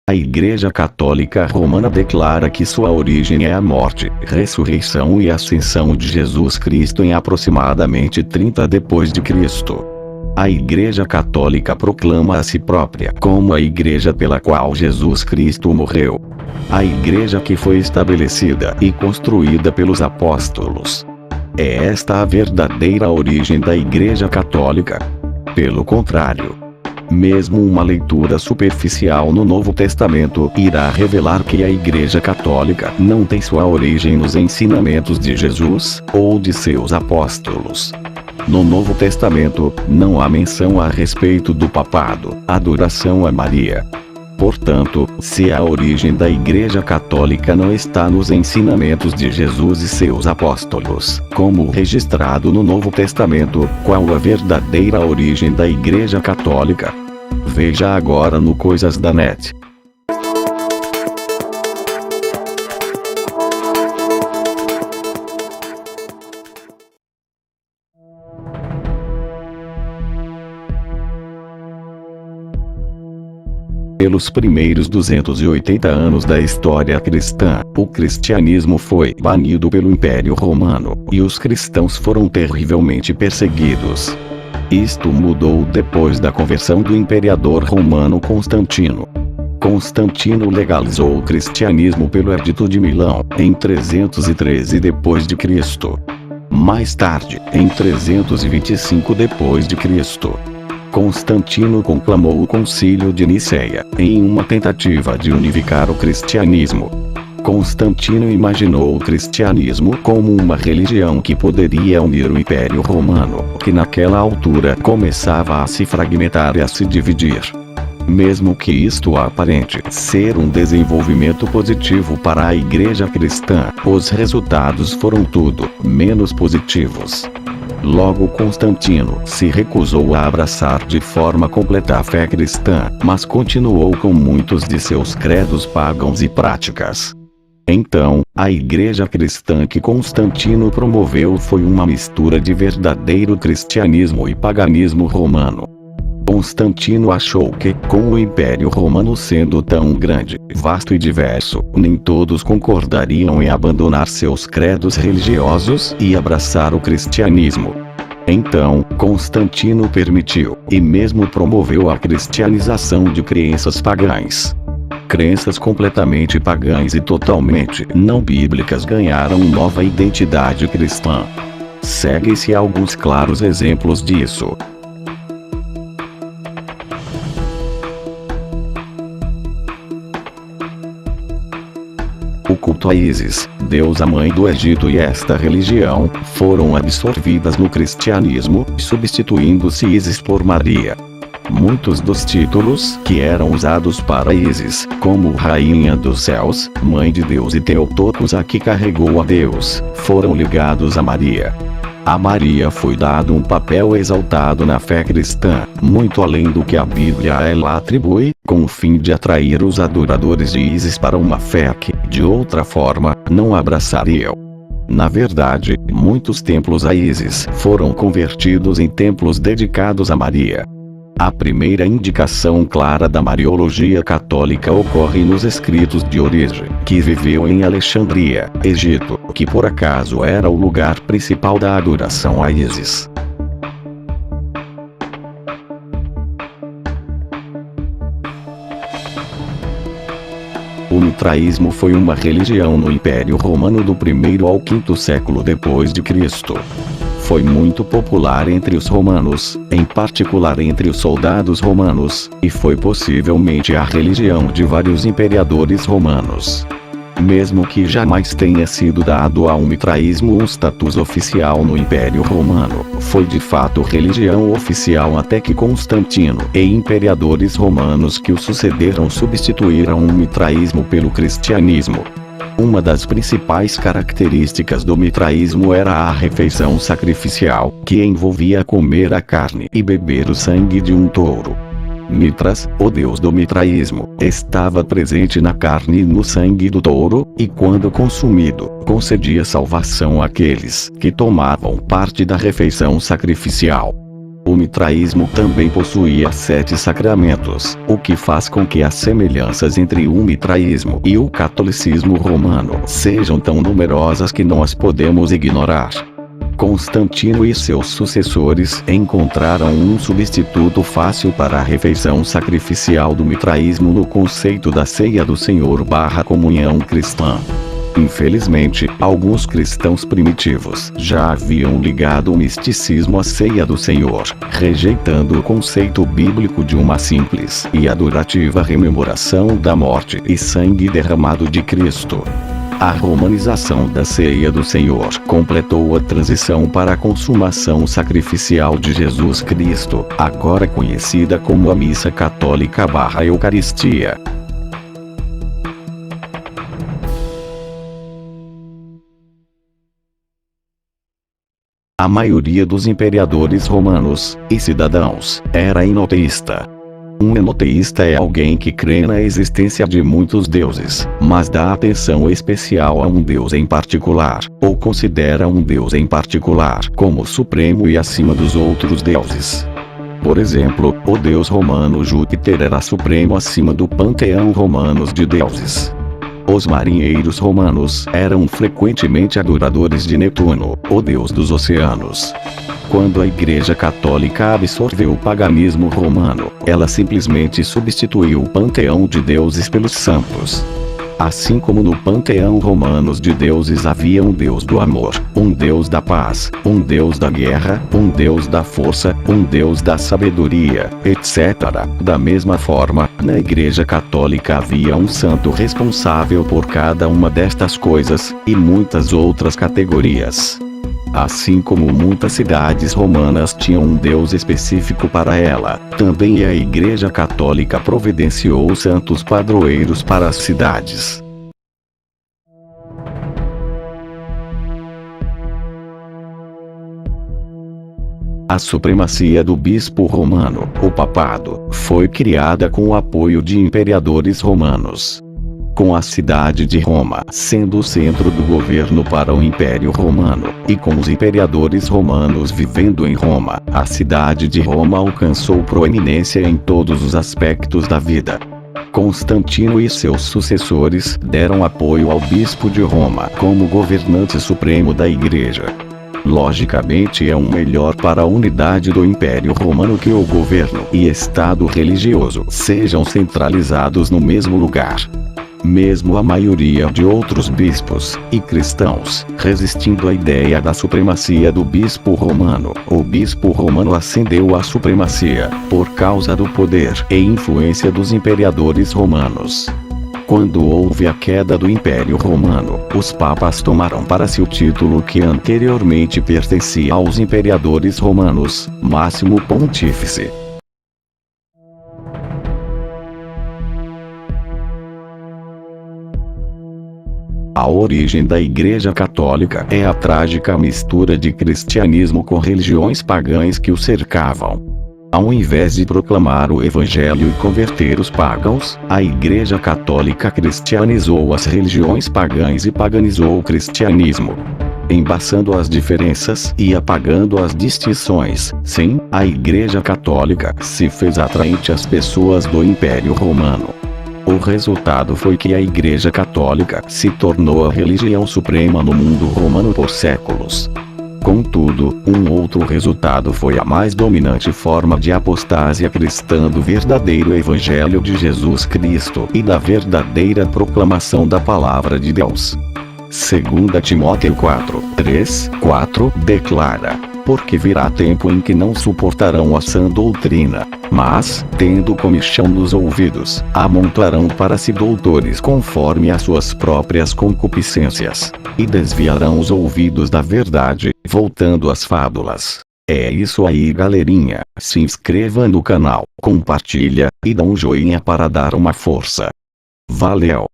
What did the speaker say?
A Igreja Católica Romana declara que sua origem é a morte, ressurreição e ascensão de Jesus Cristo em aproximadamente 30 depois de Cristo. A Igreja Católica proclama a si própria como a Igreja pela qual Jesus Cristo morreu. A Igreja que foi estabelecida e construída pelos apóstolos. É esta a verdadeira origem da Igreja Católica. Pelo contrário, mesmo uma leitura superficial no Novo Testamento irá revelar que a Igreja Católica não tem sua origem nos ensinamentos de Jesus ou de seus apóstolos. No Novo Testamento, não há menção a respeito do papado, adoração a Maria. Portanto, se a origem da Igreja Católica não está nos ensinamentos de Jesus e seus apóstolos, como registrado no Novo Testamento, qual a verdadeira origem da Igreja Católica? Veja agora no Coisas da Net. Pelos primeiros 280 anos da história cristã, o cristianismo foi banido pelo Império Romano, e os cristãos foram terrivelmente perseguidos. Isto mudou depois da conversão do imperador romano Constantino. Constantino legalizou o cristianismo pelo Edito de Milão, em 313 d.C. Mais tarde, em 325 d.C., Constantino conclamou o Concílio de Nicéia, em uma tentativa de unificar o cristianismo. Constantino imaginou o cristianismo como uma religião que poderia unir o Império Romano, que naquela altura começava a se fragmentar e a se dividir. Mesmo que isto aparente ser um desenvolvimento positivo para a Igreja cristã, os resultados foram tudo menos positivos. Logo Constantino se recusou a abraçar de forma completa a fé cristã, mas continuou com muitos de seus credos pagãos e práticas. Então, a Igreja cristã que Constantino promoveu foi uma mistura de verdadeiro cristianismo e paganismo romano. Constantino achou que, com o Império Romano sendo tão grande, vasto e diverso, nem todos concordariam em abandonar seus credos religiosos e abraçar o cristianismo. Então, Constantino permitiu, e mesmo promoveu a cristianização de crenças pagãs. Crenças completamente pagãs e totalmente não bíblicas ganharam nova identidade cristã. Segue-se alguns claros exemplos disso. O culto a Ísis, deusa mãe do Egito, e esta religião foram absorvidas no cristianismo, substituindo-se Ísis por Maria. Muitos dos títulos que eram usados para Ísis, como Rainha dos Céus, Mãe de Deus e Theotokos, a que carregou a Deus, foram ligados a Maria. A Maria foi dado um papel exaltado na fé cristã, muito além do que a Bíblia a ela atribui, com o fim de atrair os adoradores de Ísis para uma fé que, de outra forma, não abraçariam. Na verdade, muitos templos a Ísis foram convertidos em templos dedicados a Maria. A primeira indicação clara da Mariologia católica ocorre nos escritos de Orígene, que viveu em Alexandria, Egito, que por acaso era o lugar principal da adoração a Ísis. O mitraísmo foi uma religião no Império Romano do 1º ao 5º século depois de Cristo. Foi muito popular entre os romanos, em particular entre os soldados romanos, e foi possivelmente a religião de vários imperadores romanos. Mesmo que jamais tenha sido dado ao mitraísmo um status oficial no Império Romano, foi de fato religião oficial até que Constantino e imperadores romanos que o sucederam substituíram o mitraísmo pelo cristianismo. Uma das principais características do mitraísmo era a refeição sacrificial, que envolvia comer a carne e beber o sangue de um touro. Mitras, o deus do mitraísmo, estava presente na carne e no sangue do touro, e quando consumido, concedia salvação àqueles que tomavam parte da refeição sacrificial. O mitraísmo também possuía 7 sacramentos, o que faz com que as semelhanças entre o mitraísmo e o catolicismo romano sejam tão numerosas que não as podemos ignorar. Constantino e seus sucessores encontraram um substituto fácil para a refeição sacrificial do mitraísmo no conceito da ceia do Senhor/comunhão cristã. Infelizmente, alguns cristãos primitivos já haviam ligado o misticismo à ceia do Senhor, rejeitando o conceito bíblico de uma simples e adorativa rememoração da morte e sangue derramado de Cristo. A romanização da ceia do Senhor completou a transição para a consumação sacrificial de Jesus Cristo, agora conhecida como a Missa Católica/Eucaristia. A maioria dos imperadores romanos e cidadãos era enoteísta. Um enoteísta é alguém que crê na existência de muitos deuses, mas dá atenção especial a um deus em particular, ou considera um deus em particular como supremo e acima dos outros deuses. Por exemplo, o deus romano Júpiter era supremo acima do panteão romano de deuses. Os marinheiros romanos eram frequentemente adoradores de Netuno, o deus dos oceanos. Quando a Igreja Católica absorveu o paganismo romano, ela simplesmente substituiu o panteão de deuses pelos santos. Assim como no panteão romano de deuses havia um deus do amor, um deus da paz, um deus da guerra, um deus da força, um deus da sabedoria, etc. Da mesma forma, na Igreja Católica havia um santo responsável por cada uma destas coisas, e muitas outras categorias. Assim como muitas cidades romanas tinham um deus específico para ela, também a Igreja Católica providenciou santos padroeiros para as cidades. A supremacia do bispo romano, o papado, foi criada com o apoio de imperadores romanos. Com a cidade de Roma sendo o centro do governo para o Império Romano, e com os imperadores romanos vivendo em Roma, a cidade de Roma alcançou proeminência em todos os aspectos da vida. Constantino e seus sucessores deram apoio ao bispo de Roma como governante supremo da Igreja. Logicamente é melhor para a unidade do Império Romano que o governo e Estado religioso sejam centralizados no mesmo lugar. Mesmo a maioria de outros bispos e cristãos resistindo à ideia da supremacia do bispo romano, o bispo romano ascendeu à supremacia por causa do poder e influência dos imperadores romanos. Quando houve a queda do Império Romano, os papas tomaram para si o título que anteriormente pertencia aos imperadores romanos, Máximo Pontífice. A origem da Igreja Católica é a trágica mistura de cristianismo com religiões pagãs que o cercavam. Ao invés de proclamar o Evangelho e converter os pagãos, a Igreja Católica cristianizou as religiões pagãs e paganizou o cristianismo. Embaçando as diferenças e apagando as distinções, sim, a Igreja Católica se fez atraente às pessoas do Império Romano. O resultado foi que a Igreja Católica se tornou a religião suprema no mundo romano por séculos. Contudo, um outro resultado foi a mais dominante forma de apostásia cristã do verdadeiro Evangelho de Jesus Cristo e da verdadeira proclamação da Palavra de Deus. 2 Timóteo 4:3-4 declara: porque virá tempo em que não suportarão a sã doutrina, mas, tendo comichão nos ouvidos, amontoarão para si doutores conforme as suas próprias concupiscências, e desviarão os ouvidos da verdade, voltando às fábulas. É isso aí, galerinha. Se inscreva no canal, compartilha, e dá um joinha para dar uma força. Valeu!